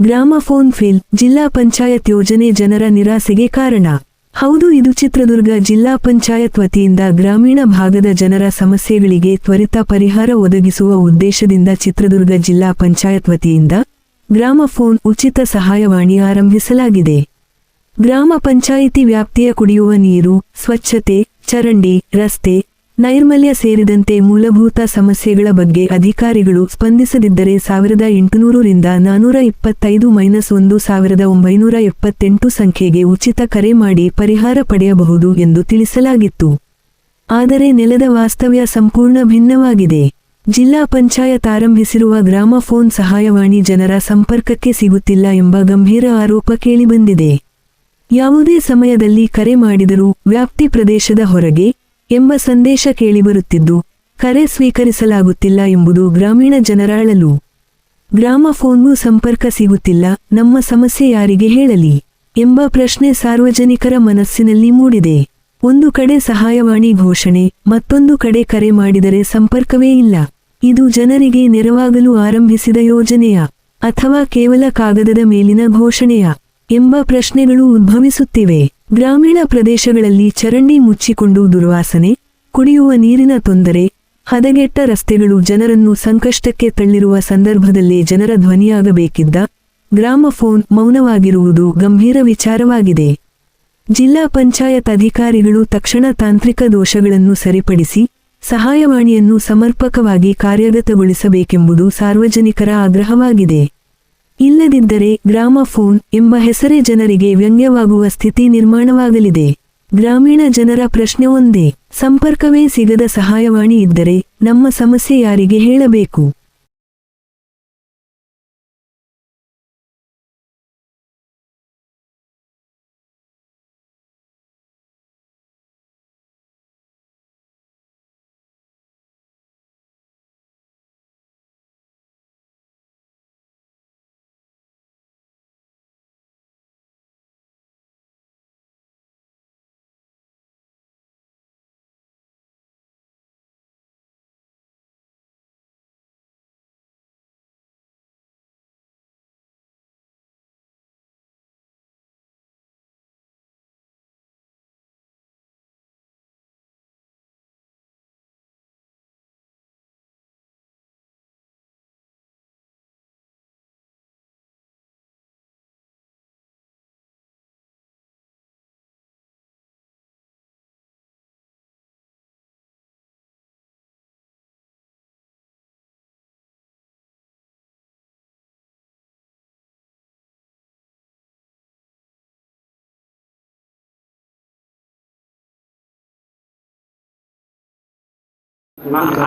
Gramophone fail, ಜಿಲ್ಲಾ ಪಂಚಾಯತ್ ಯೋಜನೆ ಜನರ ನಿರಾಸೆಗೆ ಕಾರಣ. ಹೌದು, ಇದು ಚಿತ್ರದುರ್ಗ ಜಿಲ್ಲಾ ಪಂಚಾಯತ್ ವತಿಯಿಂದ ಗ್ರಾಮೀಣ ಭಾಗದ ಜನರ ಸಮಸ್ಯೆಗಳಿಗೆ ತ್ವರಿತ ಪರಿಹಾರ ಒದಗಿಸುವ ಉದ್ದೇಶದಿಂದ ಚಿತ್ರದುರ್ಗ ಜಿಲ್ಲಾ ಪಂಚಾಯತ್ ವತಿಯಿಂದ ಗ್ರಾಮಫೋನ್ ಉಚಿತ ಸಹಾಯವಾಣಿ ಆರಂಭಿಸಲಾಗಿದೆ. ಗ್ರಾಮ ಪಂಚಾಯಿತಿ ವ್ಯಾಪ್ತಿಯ ಕುಡಿಯುವ ನೀರು, ಸ್ವಚ್ಛತೆ, ಚರಂಡಿ, ರಸ್ತೆ, ನೈರ್ಮಲ್ಯ ಸೇರಿದಂತೆ ಮೂಲಭೂತ ಸಮಸ್ಯೆಗಳ ಬಗ್ಗೆ ಅಧಿಕಾರಿಗಳು ಸ್ಪಂದಿಸದಿದ್ದರೆ 1800 ರಿಂದ 425-1978 ಸಂಖ್ಯೆಗೆ ಉಚಿತ ಕರೆ ಮಾಡಿ ಪರಿಹಾರ ಪಡೆಯಬಹುದು ಎಂದು ತಿಳಿಸಲಾಗಿತ್ತು. ಆದರೆ ನೆಲದ ವಾಸ್ತವ್ಯ ಸಂಪೂರ್ಣ ಭಿನ್ನವಾಗಿದೆ. ಜಿಲ್ಲಾ ಪಂಚಾಯತ್ ಆರಂಭಿಸಿರುವ ಗ್ರಾಮಫೋನ್ ಸಹಾಯವಾಣಿ ಜನರ ಸಂಪರ್ಕಕ್ಕೆ ಸಿಗುತ್ತಿಲ್ಲ ಎಂಬ ಗಂಭೀರ ಆರೋಪ ಕೇಳಿಬಂದಿದೆ. ಯಾವುದೇ ಸಮಯದಲ್ಲಿ ಕರೆ ಮಾಡಿದರೂ ವ್ಯಾಪ್ತಿ ಪ್ರದೇಶದ ಹೊರಗೆ ಎಂಬ ಸಂದೇಶ ಕೇಳಿಬರುತ್ತಿದ್ದು, ಕರೆ ಸ್ವೀಕರಿಸಲಾಗುತ್ತಿಲ್ಲ ಎಂಬುದು ಗ್ರಾಮೀಣ ಜನರ ಅಳಲು. ಗ್ರಾಮಫೋನ್ಗೂ ಸಂಪರ್ಕ ಸಿಗುತ್ತಿಲ್ಲ, ನಮ್ಮ ಸಮಸ್ಯೆ ಯಾರಿಗೆ ಹೇಳಲಿ ಎಂಬ ಪ್ರಶ್ನೆ ಸಾರ್ವಜನಿಕರ ಮನಸ್ಸಿನಲ್ಲಿ ಮೂಡಿದೆ. ಒಂದು ಕಡೆ ಸಹಾಯವಾಣಿ ಘೋಷಣೆ, ಮತ್ತೊಂದು ಕಡೆ ಕರೆ ಮಾಡಿದರೆ ಸಂಪರ್ಕವೇ ಇಲ್ಲ. ಇದು ಜನರಿಗೆ ನೆರವಾಗಲು ಆರಂಭಿಸಿದ ಯೋಜನೆಯ ಅಥವಾ ಕೇವಲ ಕಾಗದದ ಮೇಲಿನ ಘೋಷಣೆಯ ಎಂಬ ಪ್ರಶ್ನೆಗಳು ಉದ್ಭವಿಸುತ್ತಿವೆ. ಗ್ರಾಮೀಣ ಪ್ರದೇಶಗಳಲ್ಲಿ ಚರಂಡಿ ಮುಚ್ಚಿಕೊಂಡು ದುರ್ವಾಸನೆ, ಕುಡಿಯುವ ನೀರಿನ ತೊಂದರೆ, ಹದಗೆಟ್ಟ ರಸ್ತೆಗಳು ಜನರನ್ನು ಸಂಕಷ್ಟಕ್ಕೆ ತಳ್ಳಿರುವ ಸಂದರ್ಭದಲ್ಲೇ ಜನರ ಧ್ವನಿಯಾಗಬೇಕಿದ್ದ ಗ್ರಾಮಫೋನ್ ಮೌನವಾಗಿರುವುದು ಗಂಭೀರ ವಿಚಾರವಾಗಿದೆ. ಜಿಲ್ಲಾ ಪಂಚಾಯತ್ ಅಧಿಕಾರಿಗಳು ತಕ್ಷಣ ತಾಂತ್ರಿಕ ದೋಷಗಳನ್ನು ಸರಿಪಡಿಸಿ ಸಹಾಯವಾಣಿಯನ್ನು ಸಮರ್ಪಕವಾಗಿ ಕಾರ್ಯಗತಗೊಳಿಸಬೇಕೆಂಬುದು ಸಾರ್ವಜನಿಕರ ಆಗ್ರಹವಾಗಿದೆ. ಇಲ್ಲದಿದ್ದರೆ ಗ್ರಾಮಫೋನ್ ಎಂಬ ಹೆಸರೇ ಜನರಿಗೆ ವ್ಯಂಗ್ಯವಾಗುವ ಸ್ಥಿತಿ ನಿರ್ಮಾಣವಾಗಲಿದೆ. ಗ್ರಾಮೀಣ ಜನರ ಪ್ರಶ್ನೆ ಒಂದೇ, ಸಂಪರ್ಕವೇ ಸಿಗದ ಸಹಾಯವಾಣಿ ಇದ್ದರೆ ನಮ್ಮ ಸಮಸ್ಯೆ ಯಾರಿಗೆ ಹೇಳಬೇಕು?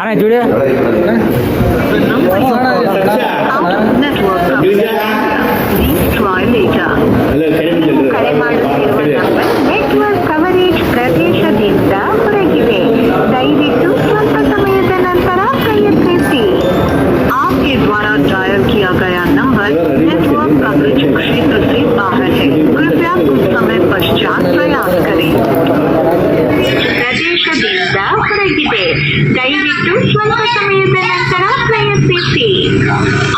आने जुड़े ನೆಟ್ವರ್ಕ್ ಕವರೇಜ್ ಪ್ರದೇಶದಿಂದ ಹೊರಗಿದೆ. ದಯವಿಟ್ಟು ಸ್ವಲ್ಪ ಸಮಯದ ನಂತರ ಪ್ರಯತ್ನಿಸಿ. आपके द्वारा डायल किया गया नंबर नेटवर्क कवरेज क्षेत्र से बाहर है. कृपया कुछ समय पश्चात प्रयास करें. ಪ್ರದೇಶದಿಂದ ಹೊರಗಿದೆ. ದಯವಿಟ್ಟು ಸ್ವಲ್ಪ ಸಮಯದ ನಂತರ ಪ್ರಯತ್ನಿಸಿ.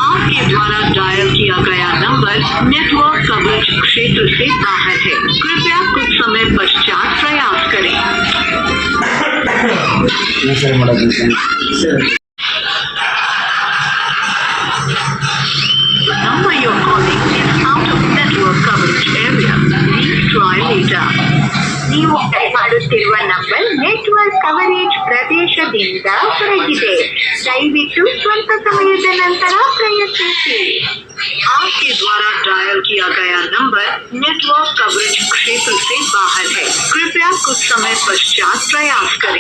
आपके द्वारा डायल किया गया नंबर नेटवर्क कवरेज क्षेत्र से बाहर है. कृपया कुछ समय पश्चात प्रयास करें. Number you're calling is out of network coverage area. Please try later. ನೀವು ಕರೆ ಮಾಡುತ್ತಿರುವ ನಂಬರ್ ನೆಟ್ವರ್ಕ್ ಕವರೇಜ್ ಪ್ರದೇಶದಿಂದ ಹೊರಗಿದೆ. ದಯವಿಟ್ಟು ಸ್ವಲ್ಪ ಸಮಯದ ನಂತರ ಪ್ರಯತ್ನಿಸಿ. आपके द्वारा डायल किया गया नंबर नेटवर्क कवरेज क्षेत्र से बाहर है. कृपया कुछ समय पश्चात प्रयास करें.